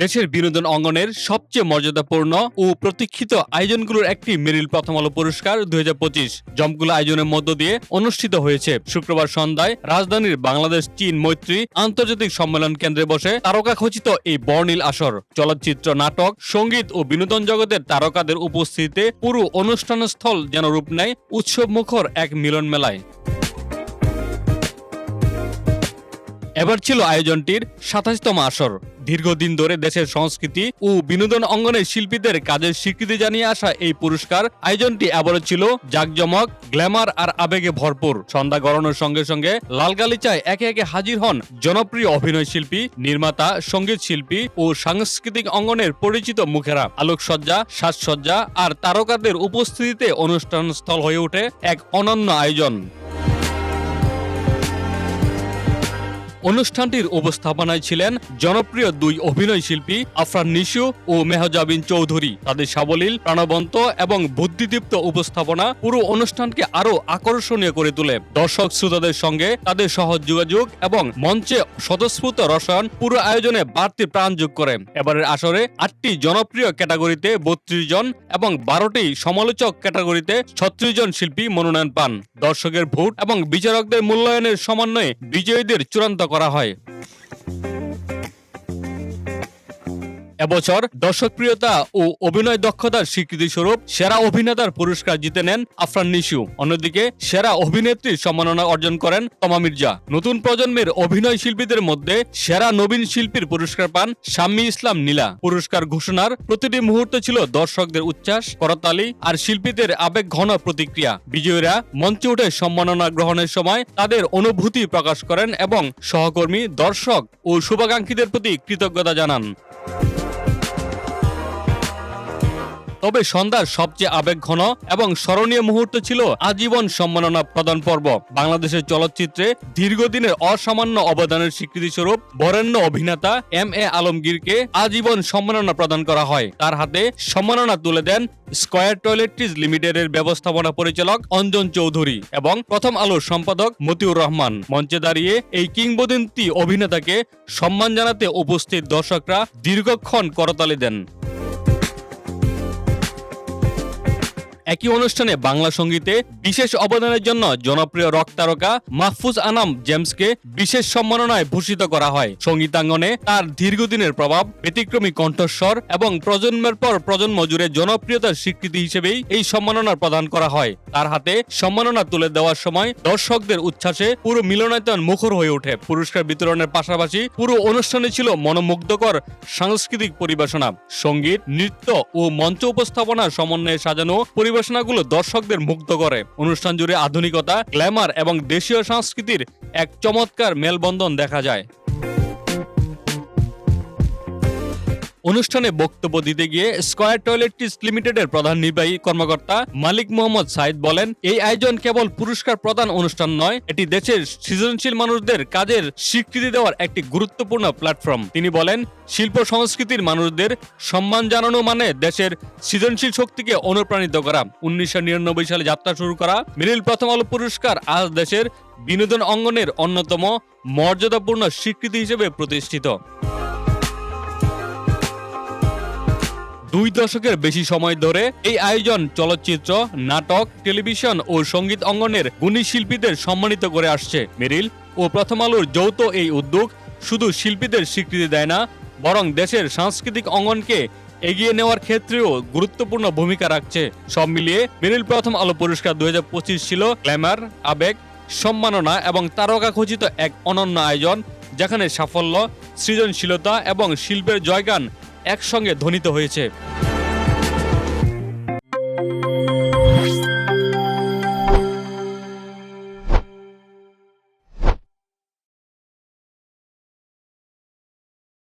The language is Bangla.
দেশের বিনোদন অঙ্গনের সবচেয়ে মর্যাদাপূর্ণ ও প্রতীক্ষিত আয়োজনগুলোর একটি মেরিল প্রথম আলো পুরস্কার 2025 জমকুলো আয়োজনের মধ্য দিয়ে অনুষ্ঠিত হয়েছে। শুক্রবার সন্ধ্যায় রাজধানীর বাংলাদেশ চীন মৈত্রী আন্তর্জাতিক সম্মেলন কেন্দ্রে বসে তারকাখচিত এই বর্ণিল আসর চলচ্চিত্র, নাটক, সঙ্গীত ও বিনোদন জগতের তারকাদের উপস্থিতিতে পুরো অনুষ্ঠানস্থল যেন রূপ নেয় উৎসবমুখর এক মিলন মেলায়। এবার ছিল আয়োজনটির ২৭তম আসর। দীর্ঘদিন ধরে দেশের সংস্কৃতি ও বিনোদন অঙ্গনের শিল্পীদের কাজের স্বীকৃতি জানিয়ে আসা এই পুরস্কার আয়োজনটি এবারও ছিল জাঁকজমক, গ্ল্যামার আর আবেগে ভরপুর। সন্ধ্যা গড়ানোর সঙ্গে সঙ্গে লাল গালিচায় একে একে হাজির হন জনপ্রিয় অভিনয় শিল্পী, নির্মাতা, সঙ্গীত শিল্পী ও সাংস্কৃতিক অঙ্গনের পরিচিত মুখেরা। আলোকসজ্জা, সাজসজ্জা আর তারকাদের উপস্থিতিতে অনুষ্ঠানস্থল হয়ে ওঠে এক অনন্য আয়োজন। অনুষ্ঠানটির উপস্থাপনায় ছিলেন জনপ্রিয় দুই অভিনয় শিল্পী আফরান নিশু ও মেহজাবিন চৌধুরী। তাদের সাবলীল, প্রাণবন্ত এবং বুদ্ধিদীপ্ত উপস্থাপনা পুরো অনুষ্ঠানকে আরো আকর্ষণীয় করে তোলে। দর্শক শ্রোতাদের সঙ্গে তাদের সহজ যোগাযোগ এবং মঞ্চে স্বতঃস্ফূর্ত রসায়ন পুরো আয়োজনে বাড়তি প্রাণ যোগ করে। এবারের আসরে 8টি জনপ্রিয় ক্যাটাগরিতে 32 জন এবং 12টি সমালোচক ক্যাটাগরিতে 36 জন শিল্পী মনোনয়ন পান। দর্শকের ভোট এবং বিচারকদের মূল্যায়নের সমন্বয়ে বিজয়ীদের চূড়ান্ত করা হয়। এবছর দর্শকপ্রিয়তা ও অভিনয় দক্ষতার স্বীকৃতি স্বরূপ সেরা অভিনেতার পুরস্কার জিতে নেন আফরান নিশু। অন্যদিকে সেরা অভিনেত্রীর সম্মাননা অর্জন করেন তমা মির্জা। নতুন প্রজন্মের অভিনয় শিল্পীদের মধ্যে সেরা নবীন শিল্পীর পুরস্কার পান শাম্মী ইসলাম নীলা। পুরস্কার ঘোষণার প্রতিটি মুহূর্ত ছিল দর্শকদের উচ্ছ্বাস, করতালি আর শিল্পীদের আবেগ ঘন প্রতিক্রিয়া। বিজয়ীরা মঞ্চে উঠে সম্মাননা গ্রহণের সময় তাদের অনুভূতি প্রকাশ করেন এবং সহকর্মী, দর্শক ও শুভাকাঙ্ক্ষীদের প্রতি কৃতজ্ঞতা জানান। তবে সন্ধ্যার সবচেয়ে আবেগঘন এবং স্মরণীয় মুহূর্ত ছিল আজীবন সম্মাননা প্রদান পর্ব। বাংলাদেশের চলচ্চিত্রে দীর্ঘদিনের অসামান্য অবদানের স্বীকৃতি স্বরূপ বরেণ্য অভিনেতা এম.এ. আলমগীরকে আজীবন সম্মাননা প্রদান করা হয়। তার হাতে সম্মাননা তুলে দেন স্কয়ার টয়লেট্রিজ লিমিটেডের ব্যবস্থাপনা পরিচালক অঞ্জন চৌধুরী এবং প্রথম আলোর সম্পাদক মতিউর রহমান। মঞ্চে দাঁড়িয়ে এই কিংবদন্তি অভিনেতাকে সম্মান জানাতে উপস্থিত দর্শকরা দীর্ঘক্ষণ করতালি দেন। একই অনুষ্ঠানে বাংলা সঙ্গীতে বিশেষ অবদানের জন্য জনপ্রিয় রক তারকা মাহফুজ আনাম জেমসকে বিশেষ সম্মাননায় ভূষিত করা হয়। সঙ্গীতাঙ্গনে তার দীর্ঘদিনের প্রভাব, ব্যতিক্রমী কণ্ঠস্বর এবং প্রজন্মের পর প্রজন্ম জুড়ে জনপ্রিয়তার স্বীকৃতি হিসেবেই এই সম্মাননা প্রদান করা হয়। তার হাতে সম্মাননা তুলে দেওয়ার সময় দর্শকদের উচ্ছ্বাসে পুরো মিলনায়তন মুখর হয়ে ওঠে। পুরস্কার বিতরণের পাশাপাশি পুরো অনুষ্ঠানে ছিল মনোমুগ্ধকর সাংস্কৃতিক পরিবেশনা। সঙ্গীত, নৃত্য ও মঞ্চ উপস্থাপনার সমন্বয়ে সাজানো পরিবেশনাগুলো দর্শকদের মুগ্ধ করে। অনুষ্ঠান জুড়ে আধুনিকতা, গ্ল্যামার এবং দেশীয় সংস্কৃতির এক চমৎকার মেলবন্ধন দেখা যায়। অনুষ্ঠানে বক্তব্য দিতে গিয়ে স্কয়ার টয়লেট্রিজ লিমিটেডের প্রধান নির্বাহী কর্মকর্তা মালিক মোহাম্মদ সাইদ বলেন, এই আয়োজন কেবল পুরস্কার প্রদান অনুষ্ঠান নয়, এটি দেশের সৃজনশীল মানুষদের কাজের স্বীকৃতি দেওয়ার একটি গুরুত্বপূর্ণ প্ল্যাটফর্ম। তিনি বলেন, শিল্প সংস্কৃতির মানুষদের সম্মান জানানো মানে দেশের সৃজনশীল শক্তিকে অনুপ্রাণিত করা। 1999 সালে যাত্রা শুরু করা মেরিল প্রথম আলো পুরস্কার আজ দেশের বিনোদন অঙ্গনের অন্যতম মর্যাদাপূর্ণ স্বীকৃতি হিসেবে প্রতিষ্ঠিত। 2 দশকের বেশি সময় ধরে এই আয়োজন চলচ্চিত্র, নাটক, টেলিভিশন ও সঙ্গীত অঙ্গনের গুণী শিল্পীদের সম্মানিত করে আসছে। মেরিল ও প্রথম আলোর যৌথ এই উদ্যোগ শুধু শিল্পীদের স্বীকৃতি দেয় না, বরং দেশের সাংস্কৃতিক অঙ্গনকে এগিয়ে নেওয়ার ক্ষেত্রেও গুরুত্বপূর্ণ ভূমিকা রাখছে। সব মিলিয়ে মেরিল প্রথম আলো পুরস্কার 2025 ছিল গ্ল্যামার, আবেগ, সম্মাননা এবং তারকাখচিত এক অনন্য আয়োজন, যেখানে সাফল্য, সৃজনশীলতা এবং শিল্পের জয়গান একসঙ্গে ধ্বনিত হয়েছে।